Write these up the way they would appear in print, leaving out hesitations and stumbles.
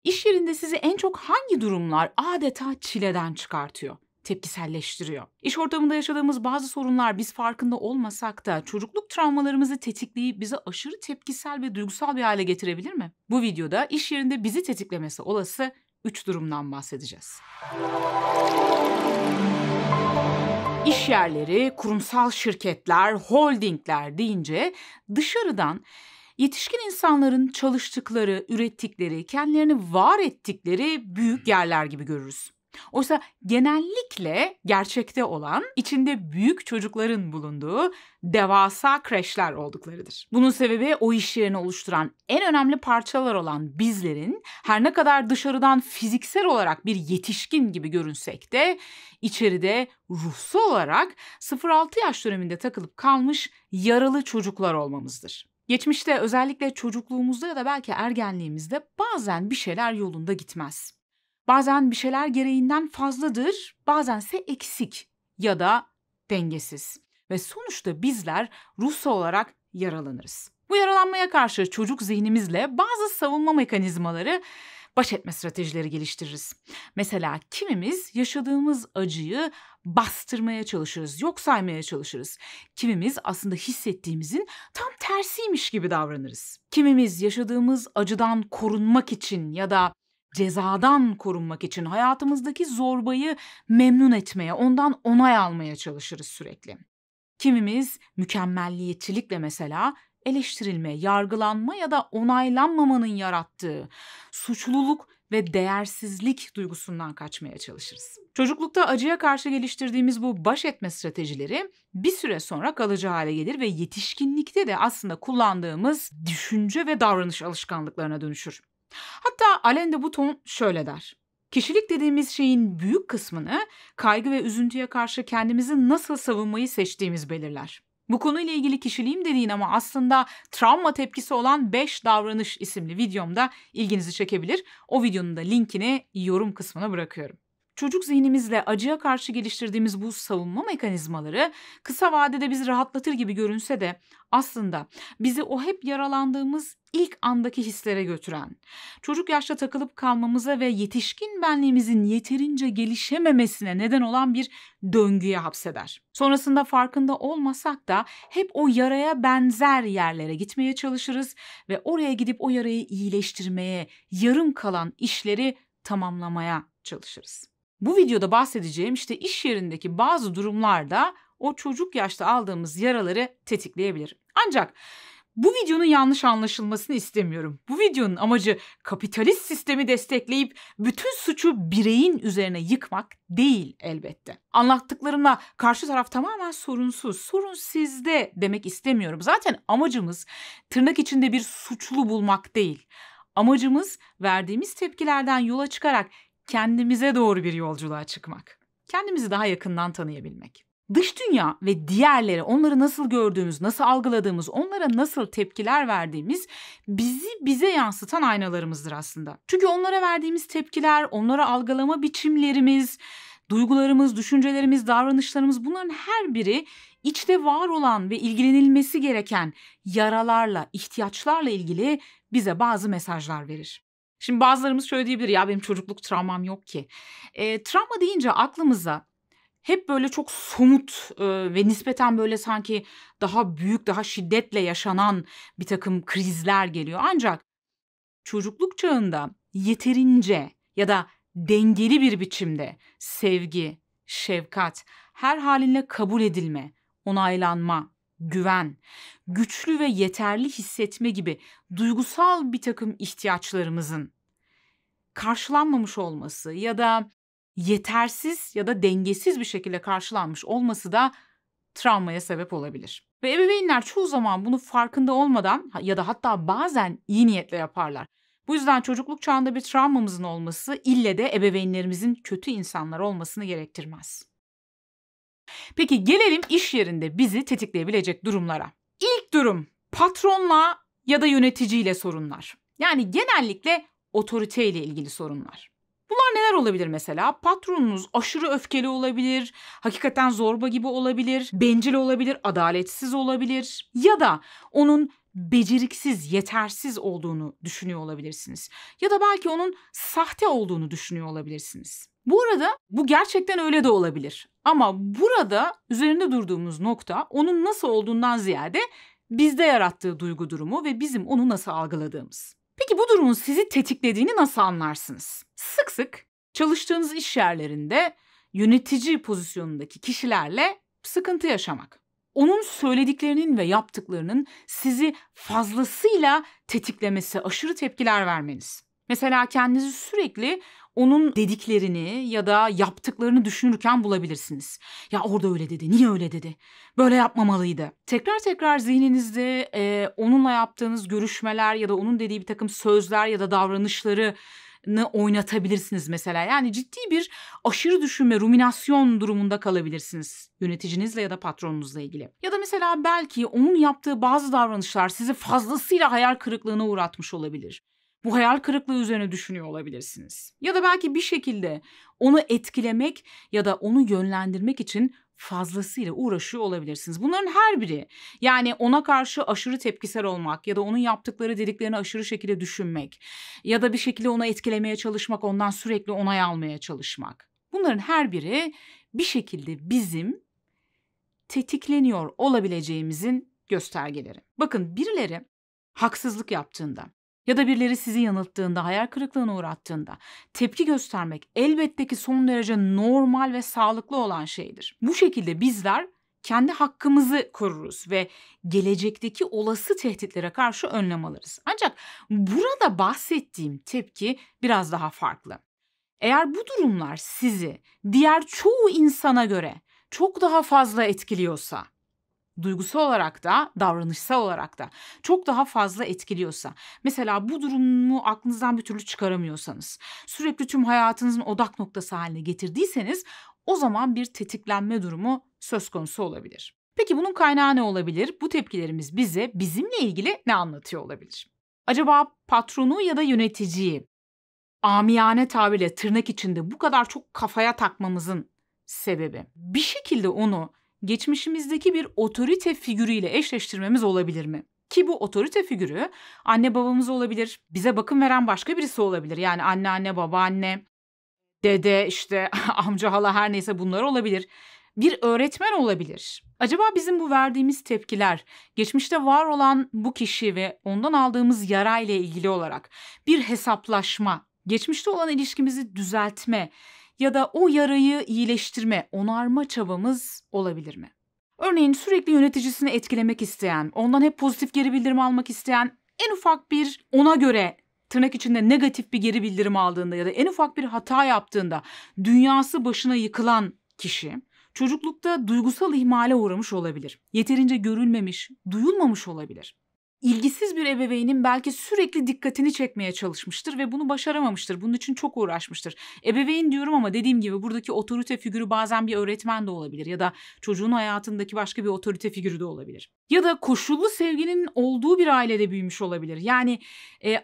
İş yerinde sizi en çok hangi durumlar adeta çileden çıkartıyor, tepkiselleştiriyor? İş ortamında yaşadığımız bazı sorunlar biz farkında olmasak da çocukluk travmalarımızı tetikleyip bizi aşırı tepkisel ve duygusal bir hale getirebilir mi? Bu videoda iş yerinde bizi tetiklemesi olası 3 durumdan bahsedeceğiz. İş yerleri, kurumsal şirketler, holdingler deyince dışarıdan yetişkin insanların çalıştıkları, ürettikleri, kendilerini var ettikleri büyük yerler gibi görürüz. Oysa genellikle gerçekte olan, içinde büyük çocukların bulunduğu devasa kreşler olduklarıdır. Bunun sebebi o iş yerini oluşturan en önemli parçalar olan bizlerin her ne kadar dışarıdan fiziksel olarak bir yetişkin gibi görünsek de içeride ruhsal olarak 0-6 yaş döneminde takılıp kalmış yaralı çocuklar olmamızdır. Geçmişte özellikle çocukluğumuzda ya da belki ergenliğimizde bazen bir şeyler yolunda gitmez. Bazen bir şeyler gereğinden fazladır, bazense eksik ya da dengesiz. Ve sonuçta bizler ruhsal olarak yaralanırız. Bu yaralanmaya karşı çocuk zihnimizle bazı savunma mekanizmaları, baş etme stratejileri geliştiririz. Mesela kimimiz yaşadığımız acıyı bastırmaya çalışırız, yok saymaya çalışırız. Kimimiz aslında hissettiğimizin tam tersiymiş gibi davranırız. Kimimiz yaşadığımız acıdan korunmak için ya da cezadan korunmak için hayatımızdaki zorbayı memnun etmeye, ondan onay almaya çalışırız sürekli. Kimimiz mükemmelliyetçilikle mesela eleştirilme, yargılanma ya da onaylanmamanın yarattığı suçluluk ve değersizlik duygusundan kaçmaya çalışırız. Çocuklukta acıya karşı geliştirdiğimiz bu baş etme stratejileri bir süre sonra kalıcı hale gelir ve yetişkinlikte de aslında kullandığımız düşünce ve davranış alışkanlıklarına dönüşür. Hatta Alain de Botton şöyle der: kişilik dediğimiz şeyin büyük kısmını kaygı ve üzüntüye karşı kendimizi nasıl savunmayı seçtiğimiz belirler. Bu konuyla ilgili Kişiliğim dediğin ama aslında travma tepkisi olan 5 davranış isimli videomda ilginizi çekebilir. O videonun da linkini yorum kısmına bırakıyorum. Çocuk zihnimizle acıya karşı geliştirdiğimiz bu savunma mekanizmaları kısa vadede bizi rahatlatır gibi görünse de aslında bizi o hep yaralandığımız ilk andaki hislere götüren, çocuk yaşta takılıp kalmamıza ve yetişkin benliğimizin yeterince gelişememesine neden olan bir döngüye hapseder. Sonrasında farkında olmasak da hep o yaraya benzer yerlere gitmeye çalışırız ve oraya gidip o yarayı iyileştirmeye, yarım kalan işleri tamamlamaya çalışırız. Bu videoda bahsedeceğim işte iş yerindeki bazı durumlarda o çocuk yaşta aldığımız yaraları tetikleyebilir. Ancak bu videonun yanlış anlaşılmasını istemiyorum. Bu videonun amacı kapitalist sistemi destekleyip bütün suçu bireyin üzerine yıkmak değil elbette. Anlattıklarımla karşı taraf tamamen sorunsuz, sorun sizde demek istemiyorum. Zaten amacımız tırnak içinde bir suçlu bulmak değil. Amacımız verdiğimiz tepkilerden yola çıkarak kendimize doğru bir yolculuğa çıkmak. Kendimizi daha yakından tanıyabilmek. Dış dünya ve diğerleri, onları nasıl gördüğümüz, nasıl algıladığımız, onlara nasıl tepkiler verdiğimiz bize yansıtan aynalarımızdır aslında. Çünkü onlara verdiğimiz tepkiler, onlara algılama biçimlerimiz, duygularımız, düşüncelerimiz, davranışlarımız, bunların her biri içte var olan ve ilgilenilmesi gereken yaralarla, ihtiyaçlarla ilgili bize bazı mesajlar verir. Şimdi bazılarımız şöyle diyebilir: ya benim çocukluk travmam yok ki. Travma deyince aklımıza hep böyle çok somut ve nispeten böyle sanki daha büyük, daha şiddetle yaşanan bir takım krizler geliyor. Ancak çocukluk çağında yeterince ya da dengeli bir biçimde sevgi, şefkat, her halinle kabul edilme, onaylanma, güven, güçlü ve yeterli hissetme gibi duygusal bir takım ihtiyaçlarımızın karşılanmamış olması ya da yetersiz ya da dengesiz bir şekilde karşılanmış olması da travmaya sebep olabilir. Ve ebeveynler çoğu zaman bunu farkında olmadan ya da hatta bazen iyi niyetle yaparlar. Bu yüzden çocukluk çağında bir travmamızın olması ille de ebeveynlerimizin kötü insanlar olmasını gerektirmez. Peki gelelim iş yerinde bizi tetikleyebilecek durumlara. İlk durum patronla ya da yöneticiyle sorunlar. Yani genellikle otoriteyle ilgili sorunlar. Bunlar neler Neler olabilir mesela? Patronunuz aşırı öfkeli olabilir, hakikaten zorba gibi olabilir, bencil olabilir, adaletsiz olabilir ya da onun beceriksiz, yetersiz olduğunu düşünüyor olabilirsiniz. Ya da belki onun sahte olduğunu düşünüyor olabilirsiniz. Bu arada bu gerçekten öyle de olabilir. Ama burada üzerinde durduğumuz nokta onun nasıl olduğundan ziyade bizde yarattığı duygu durumu ve bizim onu nasıl algıladığımız. Peki bu durumun sizi tetiklediğini nasıl anlarsınız? Sık sık çalıştığınız iş yerlerinde yönetici pozisyonundaki kişilerle sıkıntı yaşamak. Onun söylediklerinin ve yaptıklarının sizi fazlasıyla tetiklemesi, aşırı tepkiler vermeniz. Mesela kendinizi sürekli onun dediklerini ya da yaptıklarını düşünürken bulabilirsiniz. Ya orada öyle dedi, niye öyle dedi? Böyle yapmamalıydı. Tekrar tekrar zihninizde onunla yaptığınız görüşmeler ya da onun dediği bir takım sözler ya da davranışları oynatabilirsiniz mesela. Yani ciddi bir aşırı düşünme, ruminasyon durumunda kalabilirsiniz yöneticinizle ya da patronunuzla ilgili. Ya da mesela belki onun yaptığı bazı davranışlar sizi fazlasıyla hayal kırıklığına uğratmış olabilir. Bu hayal kırıklığı üzerine düşünüyor olabilirsiniz. Ya da belki bir şekilde onu etkilemek ya da onu yönlendirmek için fazlasıyla uğraşıyor olabilirsiniz. Bunların her biri, yani ona karşı aşırı tepkisel olmak ya da onun yaptıkları dediklerini aşırı şekilde düşünmek ya da bir şekilde onu etkilemeye çalışmak, ondan sürekli onay almaya çalışmak. Bunların her biri bir şekilde bizim tetikleniyor olabileceğimizin göstergeleri. Bakın, birileri haksızlık yaptığında ya da birileri sizi yanılttığında, hayal kırıklığına uğrattığında tepki göstermek elbette ki son derece normal ve sağlıklı olan şeydir. Bu şekilde bizler kendi hakkımızı koruruz ve gelecekteki olası tehditlere karşı önlem alırız. Ancak burada bahsettiğim tepki biraz daha farklı. Eğer bu durumlar sizi diğer çoğu insana göre çok daha fazla etkiliyorsa, duygusal olarak da, davranışsal olarak da çok daha fazla etkiliyorsa, mesela bu durumu aklınızdan bir türlü çıkaramıyorsanız, sürekli tüm hayatınızın odak noktası haline getirdiyseniz, o zaman bir tetiklenme durumu söz konusu olabilir. Peki bunun kaynağı ne olabilir? Bu tepkilerimiz bize bizimle ilgili ne anlatıyor olabilir? Acaba patronu ya da yöneticiyi amiyane tabirle tırnak içinde bu kadar çok kafaya takmamızın sebebi bir şekilde onu geçmişimizdeki bir otorite figürüyle eşleştirmemiz olabilir mi? Ki bu otorite figürü anne babamız olabilir, bize bakım veren başka birisi olabilir. Yani anneanne, babaanne, dede, işte amca, hala, her neyse bunlar olabilir. Bir öğretmen olabilir. Acaba bizim bu verdiğimiz tepkiler geçmişte var olan bu kişi ve ondan aldığımız yara ile ilgili olarak bir hesaplaşma, geçmişte olan ilişkimizi düzeltme ya da o yarayı iyileştirme, onarma çabamız olabilir mi? Örneğin sürekli yöneticisini etkilemek isteyen, ondan hep pozitif geri bildirim almak isteyen, en ufak bir ona göre tırnak içinde negatif bir geri bildirim aldığında ya da en ufak bir hata yaptığında dünyası başına yıkılan kişi çocuklukta duygusal ihmale uğramış olabilir. Yeterince görülmemiş, duyulmamış olabilir. İlgisiz bir ebeveynin belki sürekli dikkatini çekmeye çalışmıştır ve bunu başaramamıştır. Bunun için çok uğraşmıştır. Ebeveyn diyorum ama dediğim gibi buradaki otorite figürü bazen bir öğretmen de olabilir ya da çocuğun hayatındaki başka bir otorite figürü de olabilir. Ya da koşullu sevginin olduğu bir ailede büyümüş olabilir. Yani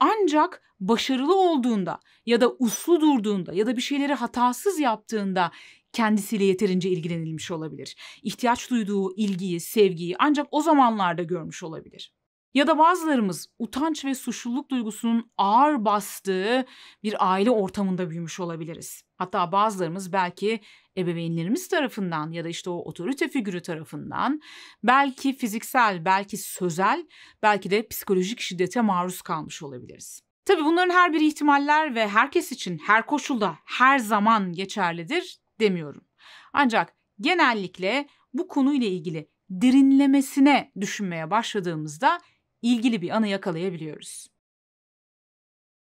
ancak başarılı olduğunda ya da uslu durduğunda ya da bir şeyleri hatasız yaptığında kendisiyle yeterince ilgilenilmiş olabilir. İhtiyaç duyduğu ilgiyi, sevgiyi ancak o zamanlarda görmüş olabilir. Ya da bazılarımız utanç ve suçluluk duygusunun ağır bastığı bir aile ortamında büyümüş olabiliriz. Hatta bazılarımız belki ebeveynlerimiz tarafından ya da işte o otorite figürü tarafından belki fiziksel, belki sözel, belki de psikolojik şiddete maruz kalmış olabiliriz. Tabii bunların her biri ihtimaller ve herkes için her koşulda her zaman geçerlidir demiyorum. Ancak genellikle bu konuyla ilgili derinlemesine düşünmeye başladığımızda ilgili bir anı yakalayabiliyoruz.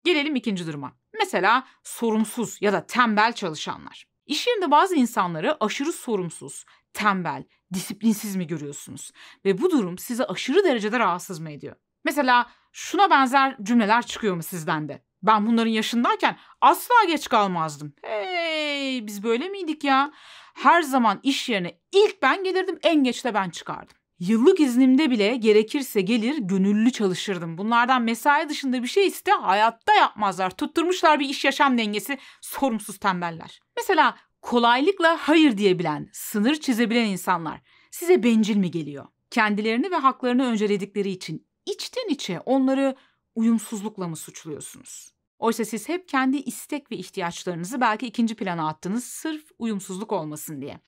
Gelelim ikinci duruma. Mesela sorumsuz ya da tembel çalışanlar. İş yerinde bazı insanları aşırı sorumsuz, tembel, disiplinsiz mi görüyorsunuz? Ve bu durum sizi aşırı derecede rahatsız mı ediyor? Mesela şuna benzer cümleler çıkıyor mu sizden de? Ben bunların yaşındayken asla geç kalmazdım. Hey, biz böyle miydik ya? Her zaman iş yerine ilk ben gelirdim, en geç de ben çıkardım. Yıllık iznimde bile gerekirse gelir gönüllü çalışırdım. Bunlardan mesai dışında bir şey iste hayatta yapmazlar. Tutturmuşlar bir iş yaşam dengesi, sorumsuz tembeller. Mesela kolaylıkla hayır diyebilen, sınır çizebilen insanlar size bencil mi geliyor? Kendilerini ve haklarını önceledikleri için içten içe onları uyumsuzlukla mı suçluyorsunuz? Oysa siz hep kendi istek ve ihtiyaçlarınızı belki ikinci plana attınız sırf uyumsuzluk olmasın diye.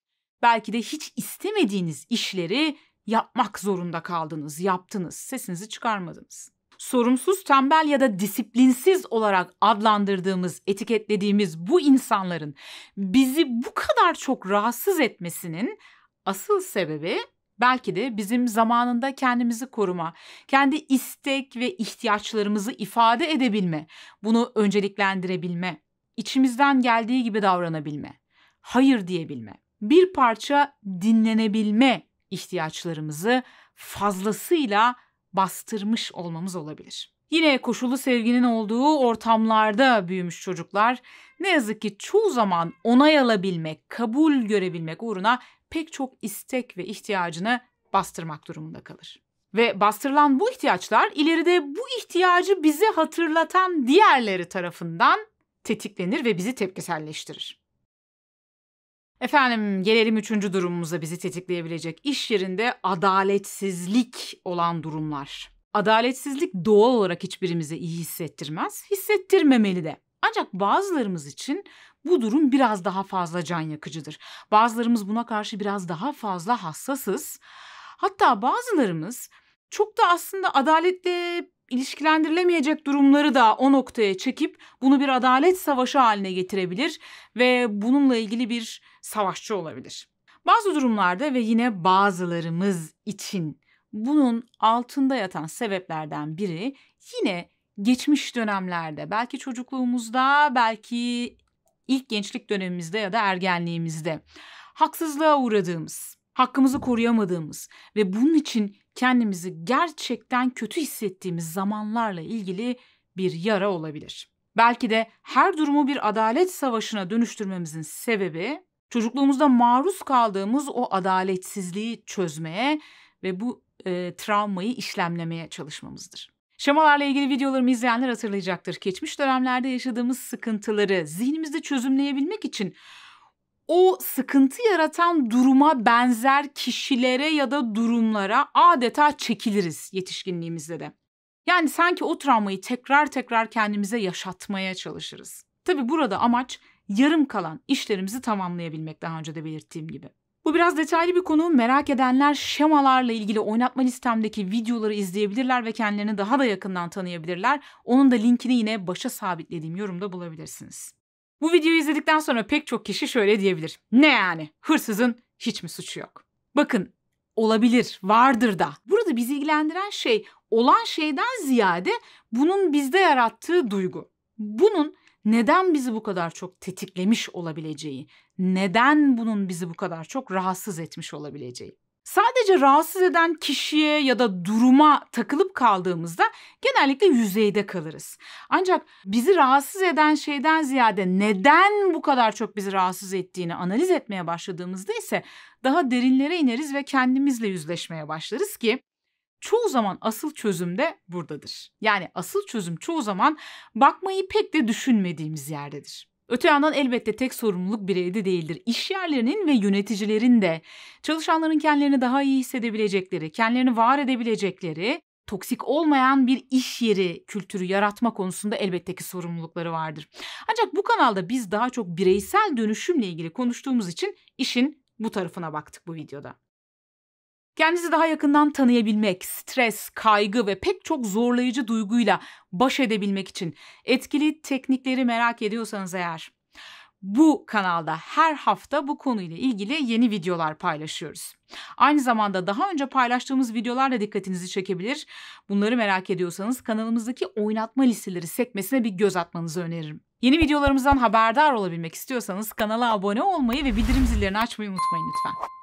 Belki de hiç istemediğiniz işleri yapmak zorunda kaldınız, yaptınız, sesinizi çıkarmadınız. Sorumsuz, tembel ya da disiplinsiz olarak adlandırdığımız, etiketlediğimiz bu insanların bizi bu kadar çok rahatsız etmesinin asıl sebebi belki de bizim zamanında kendimizi koruma, kendi istek ve ihtiyaçlarımızı ifade edebilme, bunu önceliklendirebilme, içimizden geldiği gibi davranabilme, hayır diyebilme, bir parça dinlenebilme ihtiyaçlarımızı fazlasıyla bastırmış olmamız olabilir. Yine koşullu sevginin olduğu ortamlarda büyümüş çocuklar ne yazık ki çoğu zaman onay alabilmek, kabul görebilmek uğruna pek çok istek ve ihtiyacını bastırmak durumunda kalır. Ve bastırılan bu ihtiyaçlar ileride bu ihtiyacı bize hatırlatan diğerleri tarafından tetiklenir ve bizi tepkiselleştirir. Efendim gelelim 3. durumumuza, bizi tetikleyebilecek iş yerinde adaletsizlik olan durumlar. Adaletsizlik doğal olarak hiçbirimize iyi hissettirmez, hissettirmemeli de. Ancak bazılarımız için bu durum biraz daha fazla can yakıcıdır. Bazılarımız buna karşı biraz daha fazla hassasız. Hatta bazılarımız çok da aslında adaletle ilişkilendirilemeyecek durumları da o noktaya çekip bunu bir adalet savaşı haline getirebilir ve bununla ilgili bir savaşçı olabilir. Bazı durumlarda ve yine bazılarımız için bunun altında yatan sebeplerden biri yine geçmiş dönemlerde, belki çocukluğumuzda, belki ilk gençlik dönemimizde ya da ergenliğimizde haksızlığa uğradığımız, hakkımızı koruyamadığımız ve bunun için kendimizi gerçekten kötü hissettiğimiz zamanlarla ilgili bir yara olabilir. Belki de her durumu bir adalet savaşına dönüştürmemizin sebebi çocukluğumuzda maruz kaldığımız o adaletsizliği çözmeye ve bu travmayı işlemlemeye çalışmamızdır. Şemalarla ilgili videolarımı izleyenler hatırlayacaktır. Geçmiş dönemlerde yaşadığımız sıkıntıları zihnimizde çözümleyebilmek için o sıkıntı yaratan duruma benzer kişilere ya da durumlara adeta çekiliriz yetişkinliğimizde de. Yani sanki o travmayı tekrar tekrar kendimize yaşatmaya çalışırız. Tabii burada amaç yarım kalan işlerimizi tamamlayabilmek, daha önce de belirttiğim gibi. Bu biraz detaylı bir konu. Merak edenler şemalarla ilgili oynatma listemdeki videoları izleyebilirler ve kendilerini daha da yakından tanıyabilirler. Onun da linkini yine başa sabitlediğim yorumda bulabilirsiniz. Bu videoyu izledikten sonra pek çok kişi şöyle diyebilir. Ne yani? Hırsızın hiç mi suçu yok? Bakın, olabilir, vardır da. Burada bizi ilgilendiren şey olan şeyden ziyade bunun bizde yarattığı duygu. Bunun neden bizi bu kadar çok tetiklemiş olabileceği, neden bunun bizi bu kadar çok rahatsız etmiş olabileceği. Sadece rahatsız eden kişiye ya da duruma takılıp kaldığımızda genellikle yüzeyde kalırız. Ancak bizi rahatsız eden şeyden ziyade neden bu kadar çok bizi rahatsız ettiğini analiz etmeye başladığımızda ise daha derinlere ineriz ve kendimizle yüzleşmeye başlarız ki çoğu zaman asıl çözüm de buradadır. Yani asıl çözüm çoğu zaman bakmayı pek de düşünmediğimiz yerdedir. Öte yandan elbette tek sorumluluk bireyde değildir. İş yerlerinin ve yöneticilerin de çalışanların kendilerini daha iyi hissedebilecekleri, kendilerini var edebilecekleri, toksik olmayan bir iş yeri kültürü yaratma konusunda elbette ki sorumlulukları vardır. Ancak bu kanalda biz daha çok bireysel dönüşümle ilgili konuştuğumuz için işin bu tarafına baktık bu videoda. Kendinizi daha yakından tanıyabilmek, stres, kaygı ve pek çok zorlayıcı duyguyla baş edebilmek için etkili teknikleri merak ediyorsanız eğer, bu kanalda her hafta bu konuyla ilgili yeni videolar paylaşıyoruz. Aynı zamanda daha önce paylaştığımız videolar da dikkatinizi çekebilir. Bunları merak ediyorsanız kanalımızdaki oynatma listeleri sekmesine bir göz atmanızı öneririm. Yeni videolarımızdan haberdar olabilmek istiyorsanız kanala abone olmayı ve bildirim zillerini açmayı unutmayın lütfen.